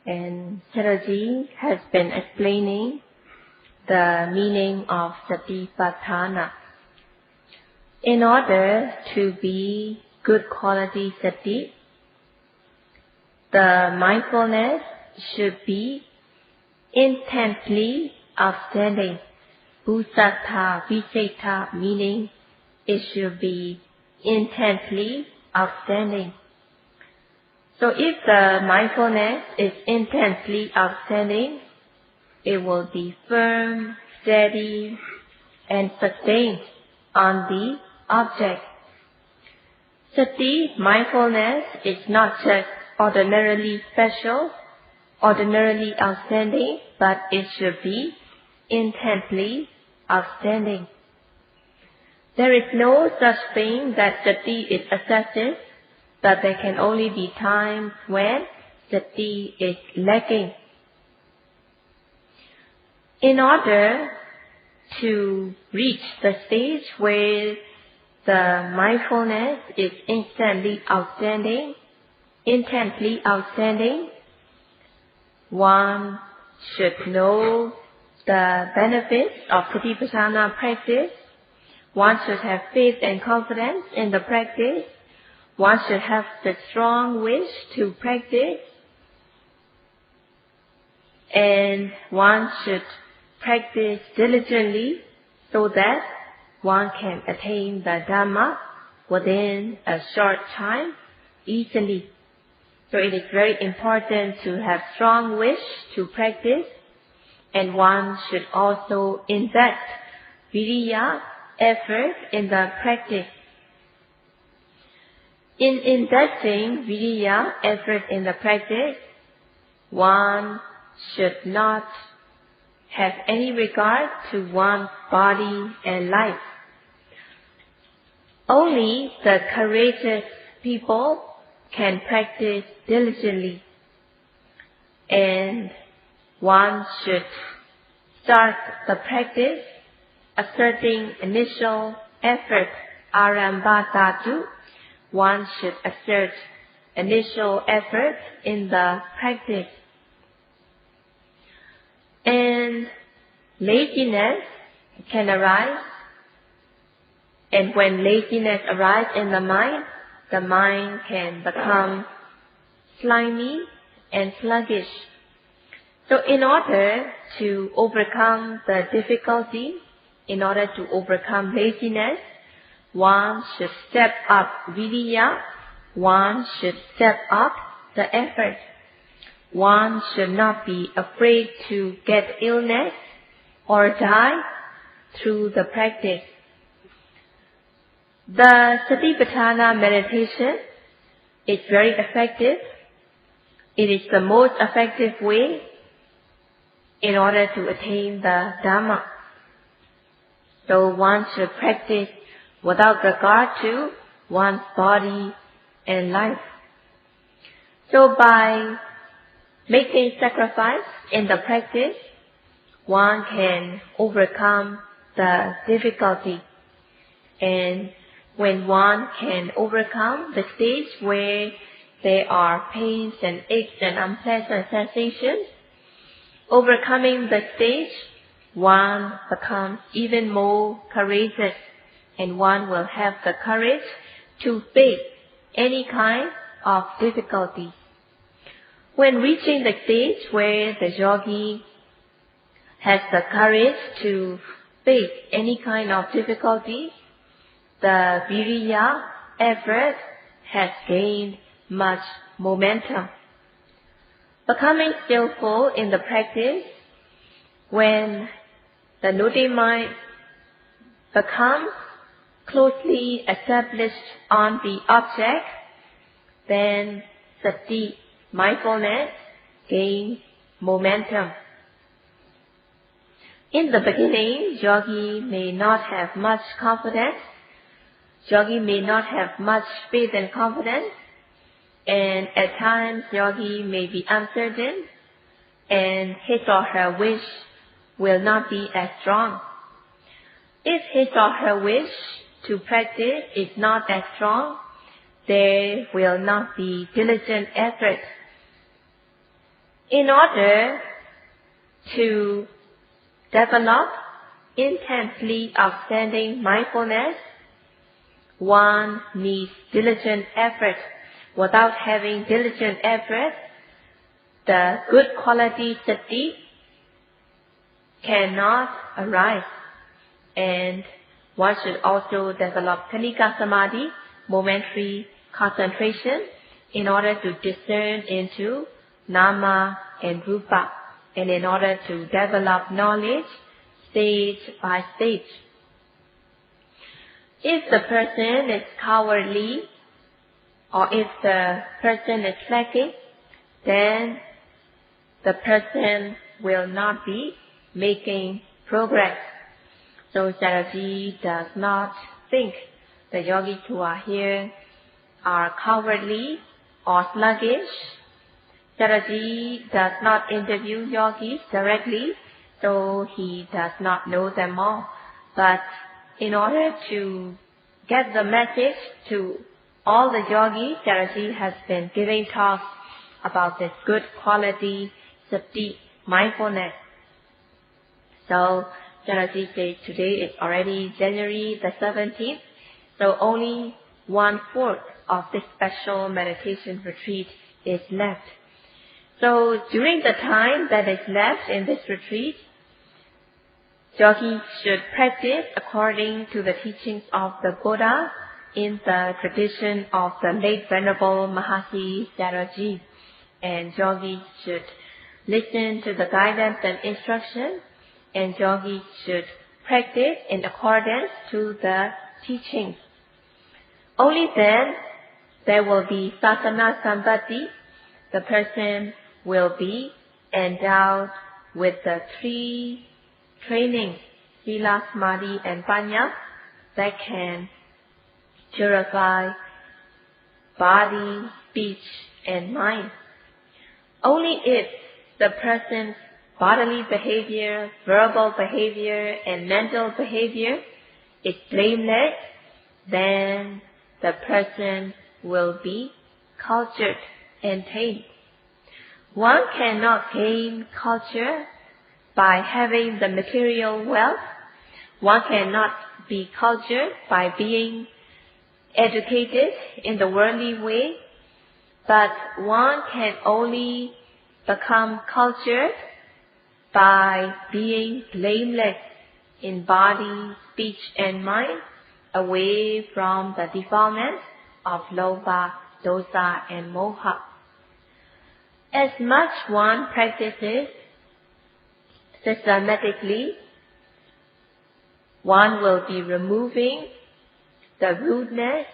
And Sayadaw has been explaining the meaning of Satipatthana. In order to be good quality sati, the mindfulness should be intently outstanding. Bhusattha Visettha, meaning it should be intently outstanding. So if the mindfulness is intensely outstanding, it will be firm, steady, and sustained on the object. Sati, mindfulness, is not just ordinarily special, ordinarily outstanding, but it should be intensely outstanding. There is no such thing that sati is excessive, but there can only be times when sati is lacking. In order to reach the stage where the mindfulness is intensely outstanding, one should know the benefits of Satipatthana practice. One should have faith and confidence in the practice. One should have the strong wish to practice. And one should practice diligently so that one can attain the Dhamma within a short time easily. So it is very important to have strong wish to practice, and one should also invest viriya, effort, in the practice. In investing viriya, effort in the practice, one should not have any regard to one's body and life. Only the courageous people can practice diligently, and one should start the practice asserting initial effort, arambhadhatu. One should assert initial effort in the practice. And laziness can arise, and when laziness arises in the mind can become slimy and sluggish. So in order to overcome the difficulty, in order to overcome laziness, one should step up viriya, one should step up the effort. One should not be afraid to get illness or die through the practice. The Satipatthana meditation is very effective. It is the most effective way in order to attain the Dhamma. So one should practice without regard to one's body and life. So by making sacrifice in the practice, one can overcome the difficulty. And when one can overcome the stage where there are pains and aches and unpleasant sensations, overcoming the stage, one becomes even more courageous, and one will have the courage to face any kind of difficulty. When reaching the stage where the yogi has the courage to face any kind of difficulty, the viriya, effort, has gained much momentum. Becoming skillful in the practice, when the noting mind becomes closely established on the object, then sati, mindfulness, gains momentum. In the beginning, yogi may not have much confidence. Yogi may not have much faith and confidence. And at times, yogi may be uncertain, and his or her wish will not be as strong. If his or her wish to practice is not as strong, there will not be diligent effort. In order to develop intensely outstanding mindfulness, one needs diligent effort. Without having diligent effort, the good quality sati cannot arise. And one should also develop khanika samadhi, momentary concentration, in order to discern into nama and rupa, and in order to develop knowledge stage by stage. If the person is cowardly, or if the person is lacking, then the person will not be making progress. So Sayadaw does not think the yogis who are here are cowardly or sluggish. Sayadaw does not interview yogis directly, so he does not know them all. But in order to get the message to all the yogis, Sayadaw has been giving talks about this good quality sati, mindfulness. So Sayadaw says today is already January the 17th, so only 1/4 of this special meditation retreat is left. So during the time that is left in this retreat, yogis should practice according to the teachings of the Buddha in the tradition of the late Venerable Mahasi Sayadaw. And yogis should listen to the guidance and instruction, and yogis should practice in accordance to the teachings. Only then there will be sasana sambati. The person will be endowed with the 3 trainings, sila, samadhi, and panya, that can purify body, speech, and mind. Only if the person's bodily behavior, verbal behavior, and mental behavior is blameless, then the person will be cultured and tamed. One cannot gain culture by having the material wealth. One cannot be cultured by being educated in the worldly way. But one can only become cultured by being blameless in body, speech, and mind, away from the defilements of lobha, dosa, and moha. As much one practices systematically, one will be removing the rudeness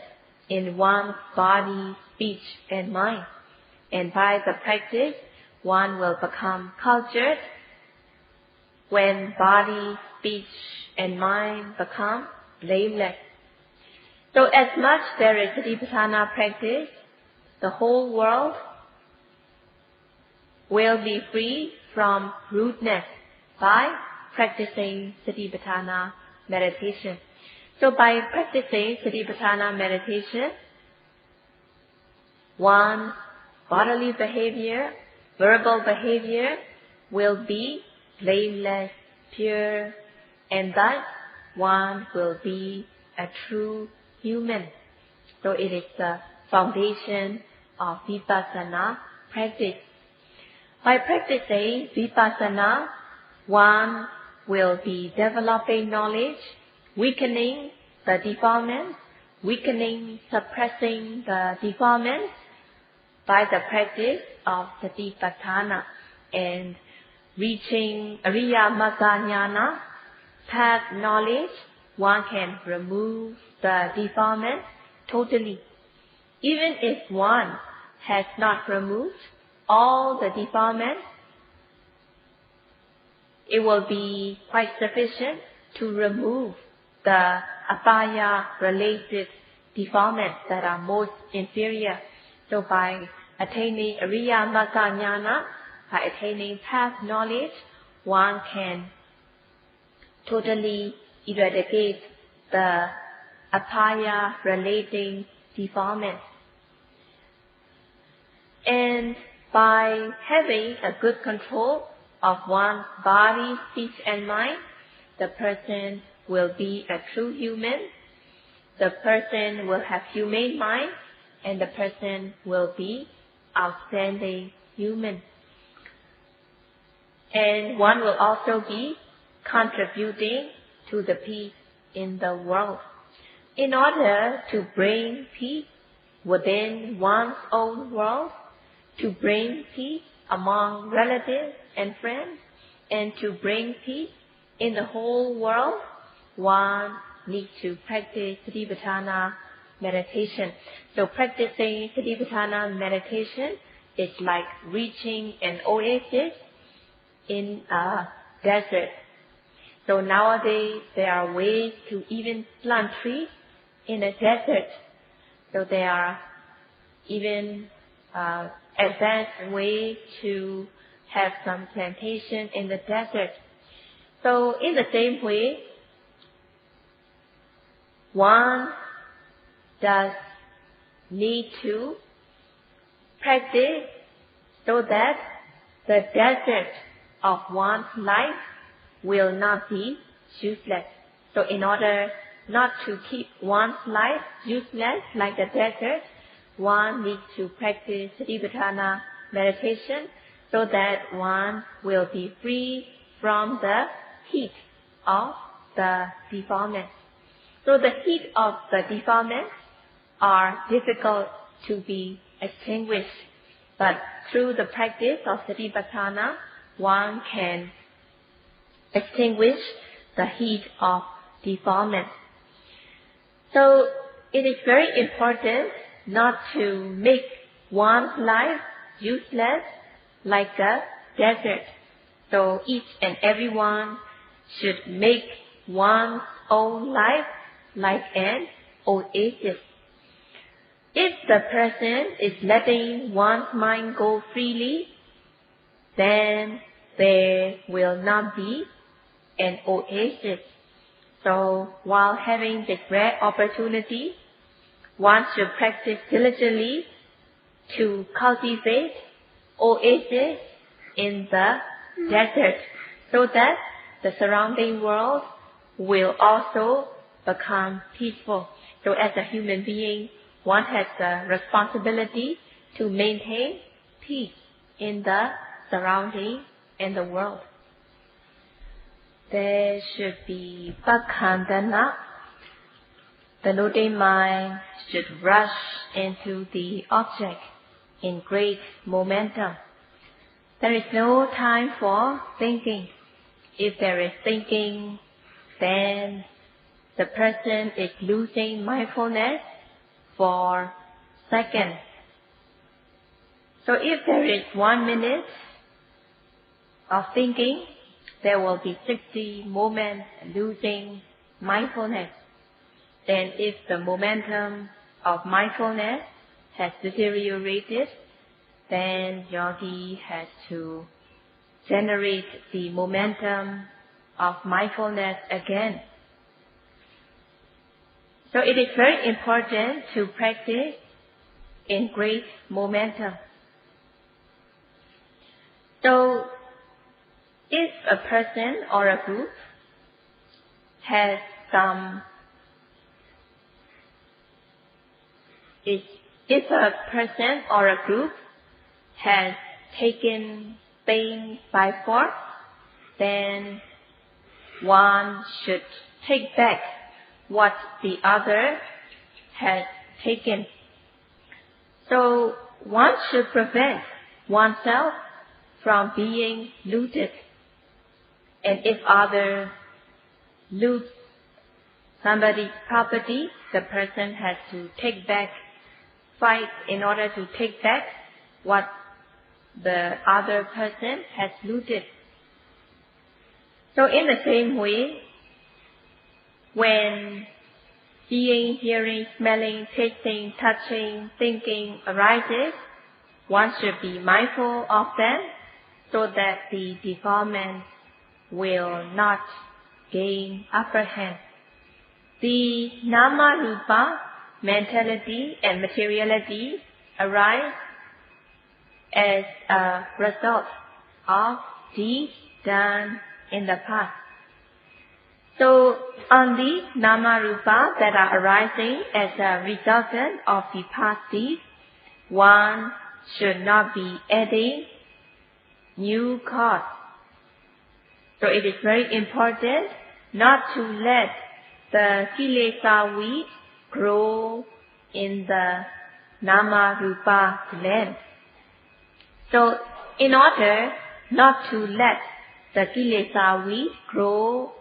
in one's body, speech, and mind. And by the practice, one will become cultured when body, speech, and mind become blameless. So as much there is Satipatthana practice, the whole world will be free from rudeness by practicing Satipatthana meditation. So by practicing Satipatthana meditation, one's bodily behavior, verbal behavior will be blameless, pure, and thus one will be a true human. So it is the foundation of Vipassana practice. By practicing Vipassana, one will be developing knowledge, weakening the defilements, suppressing the defilements by the practice of Satipatthana, and reaching Ariya Magga Jnana, path knowledge, one can remove the defilements totally. Even if one has not removed all the defilements, it will be quite sufficient to remove the apaya-related defilements that are most inferior. So by attaining Ariya Magga Jnana, by attaining path knowledge, one can totally eradicate the apaya-relating defilements. And by having a good control of one's body, speech and mind, the person will be a true human. The person will have humane mind, and the person will be outstanding human. And one will also be contributing to the peace in the world. In order to bring peace within one's own world, to bring peace among relatives and friends, and to bring peace in the whole world, one needs to practice Vipassana meditation. So practicing Vipassana meditation is like reaching an oasis in a desert. So nowadays there are ways to even plant trees in a desert. So there are even advanced ways to have some plantation in the desert. So in the same way, one does need to practice so that the desert of one's life will not be useless. So in order not to keep one's life useless like the desert, one needs to practice Vipassana meditation so that one will be free from the heat of the defilements. So the heat of the defilements are difficult to be extinguished, but through the practice of Vipassana, one can extinguish the heat of defilement. So it is very important not to make one's life useless like a desert. So each and everyone should make one's own life like an oasis. If the person is letting one's mind go freely, then there will not be an oasis. So while having this rare opportunity, one should practice diligently to cultivate oasis in the desert so that the surrounding world will also become peaceful. So as a human being, one has the responsibility to maintain peace in the surrounding and the world. There should be Paṇḍitā. The noting mind should rush into the object in great momentum. There is no time for thinking. If there is thinking, then the person is losing mindfulness for seconds. So if there is 1 minute of thinking, there will be 60 moments losing mindfulness. Then if the momentum of mindfulness has deteriorated, then yogi has to generate the momentum of mindfulness again. So it is very important to practice in great momentum. So if a person or a group has if a person or a group has taken things by force, then one should take back what the other has taken. So one should prevent oneself from being looted. And if others loot somebody's property, the person has to fight in order to take back what the other person has looted. So in the same way, when seeing, hearing, smelling, tasting, touching, thinking arises, one should be mindful of them so that the defilement will not gain upper hand. The nama-rupa mentality and materiality arise as a result of deeds done in the past. So on these nama rupa that are arising as a resultant of the past deeds, one should not be adding new cause. So it is very important not to let the Kilesa weed grow in the nama rupa land. So in order not to let the Kilesa weed grow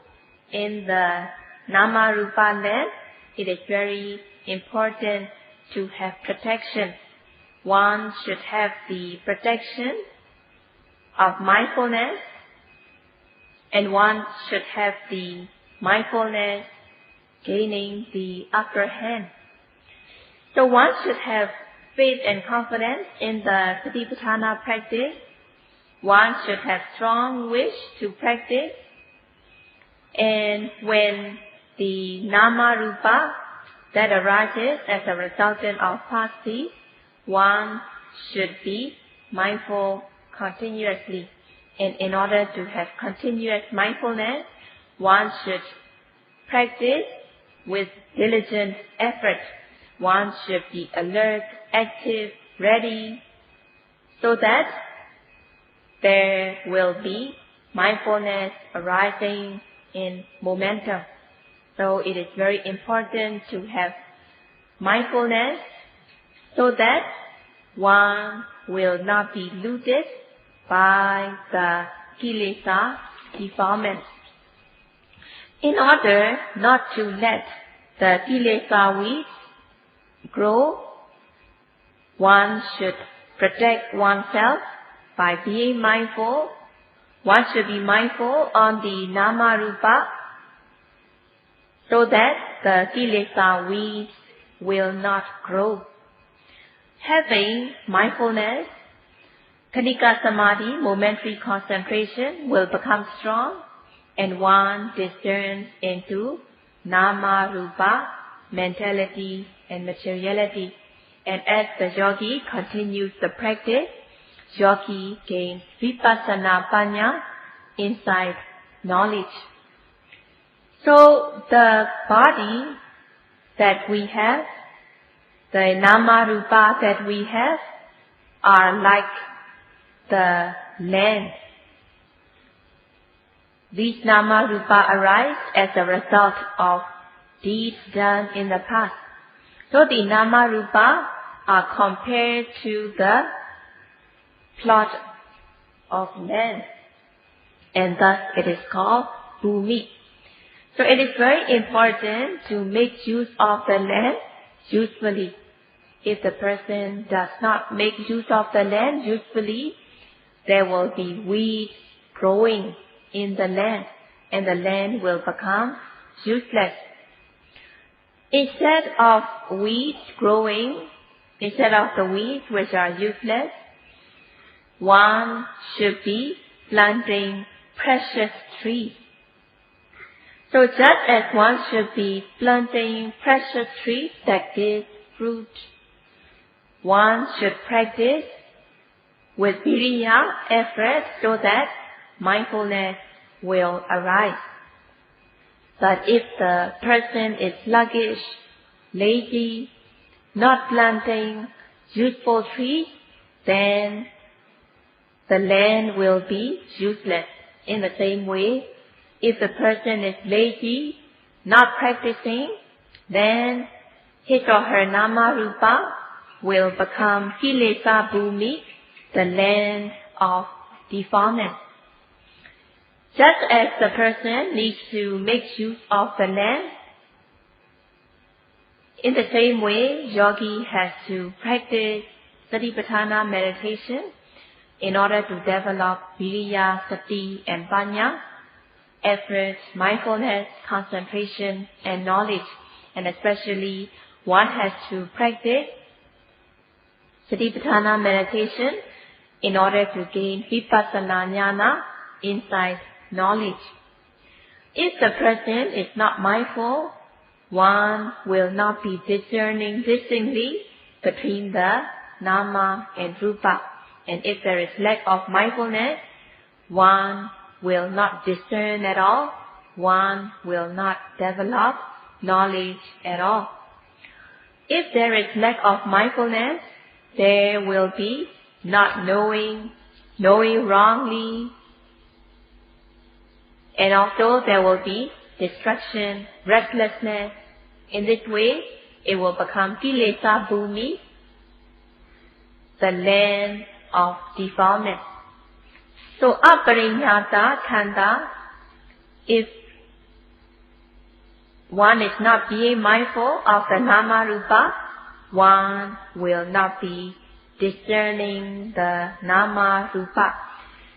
in the nama rupa land, it is very important to have protection. One should have the protection of mindfulness, and one should have the mindfulness gaining the upper hand. So one should have faith and confidence in the Satipatthana practice. One should have strong wish to practice. And when the nama rupa that arises as a resultant of past deeds, one should be mindful continuously. And in order to have continuous mindfulness, one should practice with diligent effort. One should be alert, active, ready, so that there will be mindfulness arising in momentum. So it is very important to have mindfulness so that one will not be looted by the Kilesa defilement. In order not to let the Kilesa weeds grow, one should protect oneself by being mindful. One should be mindful on the nama rupa so that the Kilesa weeds will not grow. Having mindfulness, Khanika Samadhi, momentary concentration, will become strong, and one discerns into nama rupa, mentality and materiality. And as the yogi continues the practice, yogi gains Vipassana Panya, insight, knowledge. So the body that we have, the nama rupa that we have, are like the land. These nama rupa arise as a result of deeds done in the past. So the nama rupa are compared to the plot of land, and thus it is called bhumi. So it is very important to make use of the land usefully. If the person does not make use of the land usefully, there will be weeds growing in the land, and the land will become useless. Instead of weeds growing, instead of the weeds which are useless, one should be planting precious trees. So just as one should be planting precious trees that give fruit, one should practice with viriya, effort, so that mindfulness will arise. But if the person is sluggish, lazy, not planting useful trees, then the land will be useless. In the same way, if the person is lazy, not practicing, then his or her nama rupa will become Kilesa bhumi, the land of defilement. Just as the person needs to make use of the land, in the same way, yogi has to practice Satipatthana meditation in order to develop viriya, sati and panya, effort, mindfulness, concentration and knowledge. And especially one has to practice Satipatthana meditation in order to gain Vipassana jnana, insight, knowledge. If the person is not mindful, one will not be discerning distinctly between the nama and rupa. And if there is lack of mindfulness, one will not discern at all, one will not develop knowledge at all. If there is lack of mindfulness, there will be not knowing, knowing wrongly, and also there will be distraction, restlessness. In this way, it will become Kilesa Bhumi, the land of defilement. So, apariññāta khanda, if one is not being mindful of the nama rupa, one will not be discerning the nama rupa.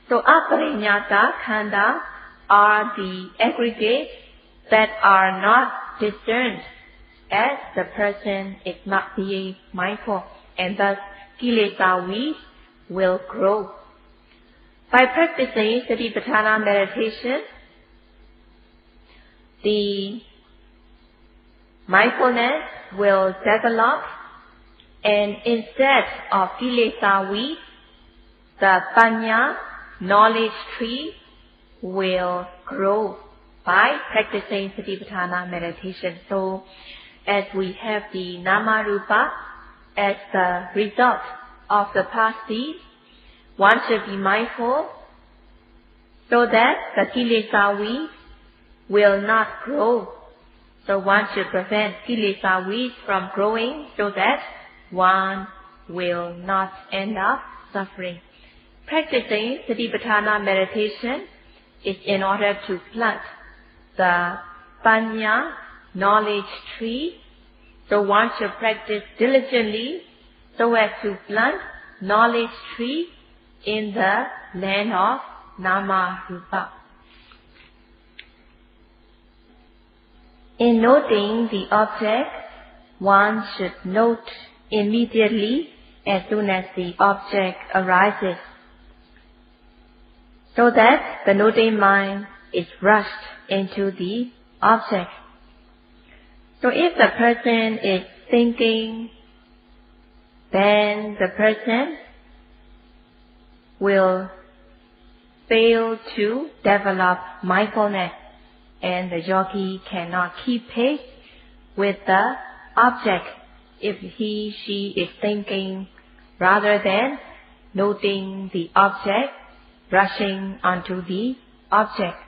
So, apariññāta khanda are the aggregates that are not discerned as the person is not being mindful, and thus Kilesa weeds will grow. By practicing Satipatthana meditation, the mindfulness will develop, and instead of Kilesa weeds, the Panya knowledge tree will grow by practicing Satipatthana meditation. So, as we have the Nama Rupa as the result of the past deeds, one should be mindful so that the Kilesa weeds will not grow. So one should prevent Kilesa weeds from growing so that one will not end up suffering. Practicing Satipatthana meditation is in order to plant the Panya knowledge tree. So one should practice diligently so as to plant knowledge tree in the land of Nama Rupa. In noting the object, one should note immediately as soon as the object arises, so that the noting mind is rushed into the object. So if the person is thinking, then the person will fail to develop mindfulness, and the yogi cannot keep pace with the object if she is thinking rather than noting the object, rushing onto the object.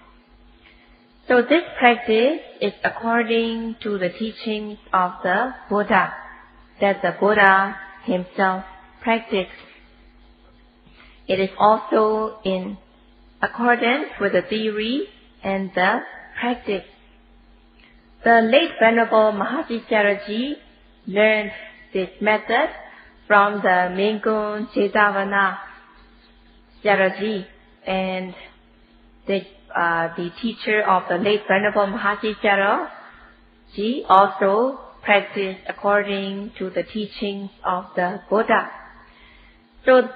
So this practice is according to the teachings of the Buddha, that the Buddha himself practiced. It is also in accordance with the theory and the practice. The late Venerable Mahasiddharaji learned this method from the Mingun Jetavana Saraji, and the teacher of the late Venerable Mahasiddharaji also practiced according to the teachings of the Buddha. So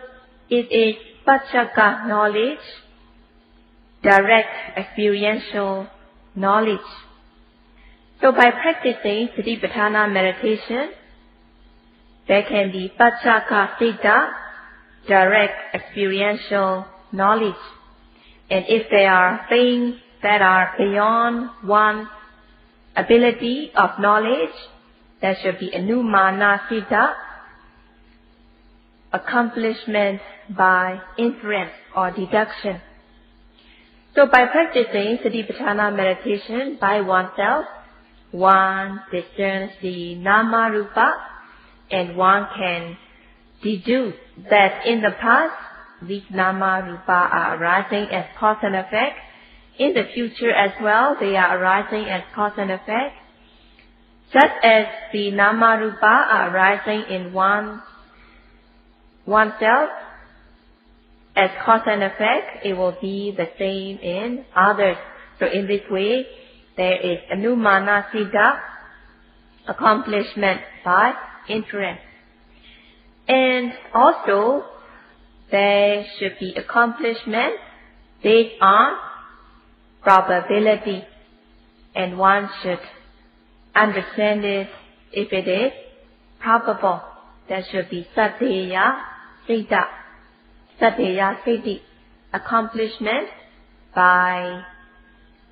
it is Pachaka knowledge, direct experiential knowledge. So by practicing Satipatthana meditation, there can be Pachaka Siddha, direct experiential knowledge. And if there are things that are beyond one's ability of knowledge, there should be Anumana Siddha, accomplishment by inference or deduction. So by practicing Satipatthana meditation by oneself, one discerns the Nama Rupa, and one can deduce that in the past, these Nama Rupa are arising as cause and effect. In the future as well, they are arising as cause and effect. Just as the Nama Rupa are arising in oneself as cause and effect, it will be the same in others. So in this way, there is Anumana Siddha, accomplishment by inference. And also, there should be accomplishment based on probability, and one should understand it if it is probable. There should be Saddheya Siddha. Saddhya Siddhi, accomplishment by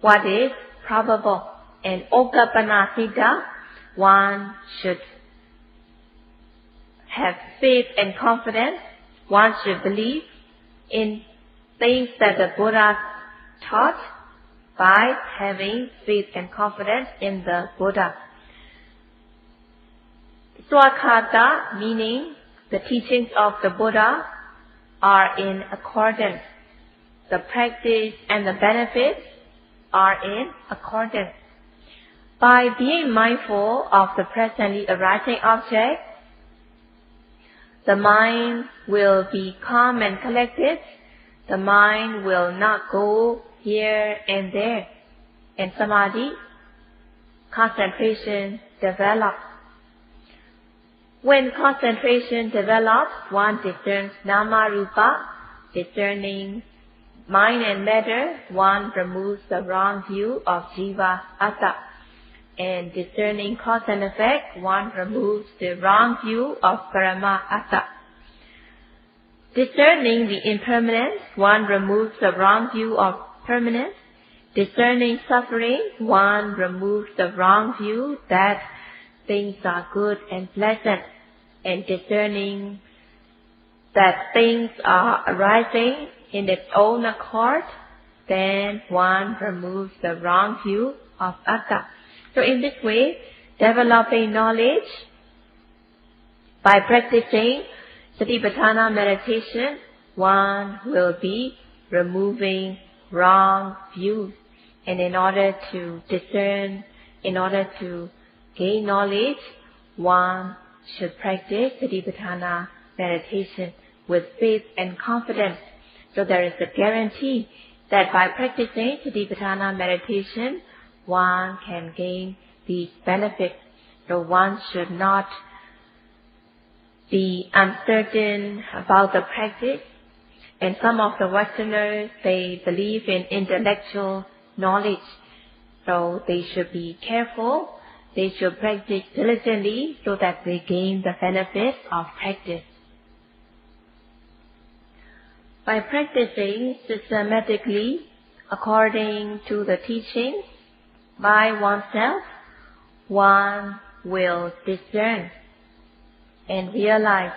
what is probable. And Okapana Siddha, one should have faith and confidence. One should believe in things that the Buddha taught by having faith and confidence in the Buddha. Swakhata, meaning the teachings of the Buddha are in accordance. The practice and the benefits are in accordance. By being mindful of the presently arising object, the mind will be calm and collected. The mind will not go here and there. And samadhi, concentration, develops. When concentration develops, one discerns nama rupa, discerning mind and matter. One removes the wrong view of jiva atta. And discerning cause and effect, one removes the wrong view of parama atta. Discerning the impermanence, one removes the wrong view of permanence. Discerning suffering, one removes the wrong view that things are good and pleasant. And discerning that things are arising in its own accord, then one removes the wrong view of atta. So in this way, developing knowledge by practicing Satipatthana meditation, one will be removing wrong views. And in order to discern, in order to gain knowledge, one should practice Satipatthana meditation with faith and confidence. So there is a guarantee that by practicing Satipatthana meditation, one can gain these benefits. So one should not be uncertain about the practice. And some of the Westerners, they believe in intellectual knowledge. So they should be careful. They should practice diligently so that they gain the benefits of practice. By practicing systematically according to the teachings by oneself, one will discern and realize.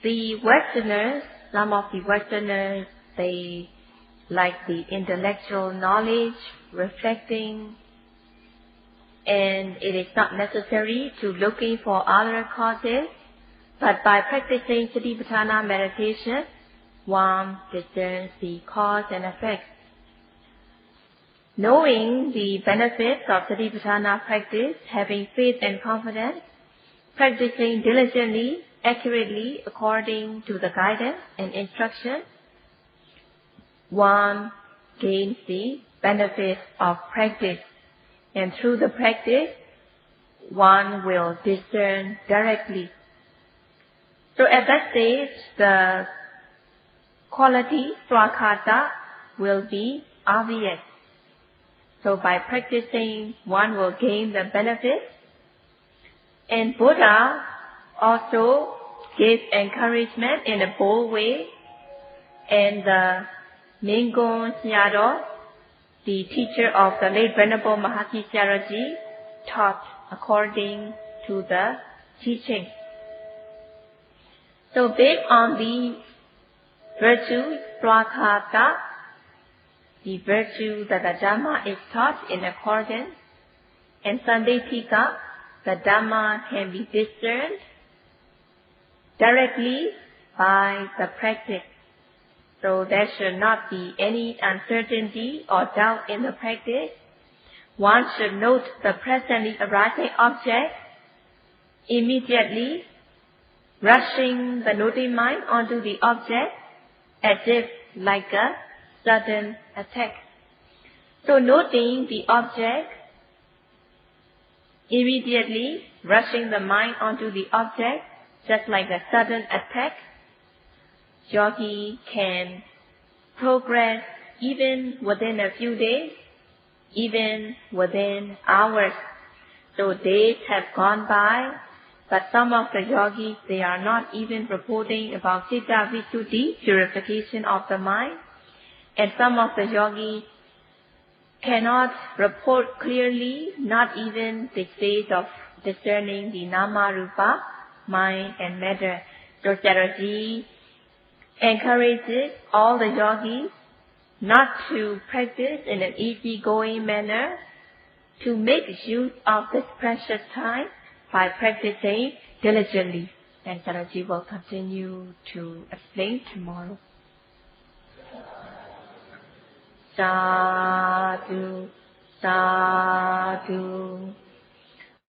The Westerners, some of the Westerners, they like the intellectual knowledge, reflecting, and it is not necessary to looking for other causes. But by practicing Satipatthana meditation, one discerns the cause and effect. Knowing the benefits of Satipatthana practice, having faith and confidence, practicing diligently, accurately according to the guidance and instruction, one gains the benefits of practice. And through the practice, one will discern directly. So at that stage, the quality Swakhata will be obvious. So by practicing, one will gain the benefits. And Buddha also gave encouragement in a bold way. And the Mingon Sayadaw, the teacher of the late Venerable Mahasi Sayadaw, taught according to the teaching. So based on the virtue Swakhata, the virtue that the Dhamma is taught in accordance, and Sandhitika, the Dhamma can be discerned directly by the practice. So there should not be any uncertainty or doubt in the practice. One should note the presently arising object immediately, rushing the noting mind onto the object as if like a sudden attack. So noting the object, immediately rushing the mind onto the object, just like a sudden attack, yogi can progress even within a few days, even within hours. So days have gone by, But some of the yogis, they are not even reporting about Citta Visuddhi, purification of the mind. And some of the yogis cannot report clearly, not even the state of discerning the Nama Rupa, mind and matter. So Sayadaw encourages all the yogis not to practice in an easygoing manner, to make use of this precious time by practicing diligently. And Sayadaw will continue to explain tomorrow. Sadhu, sadhu.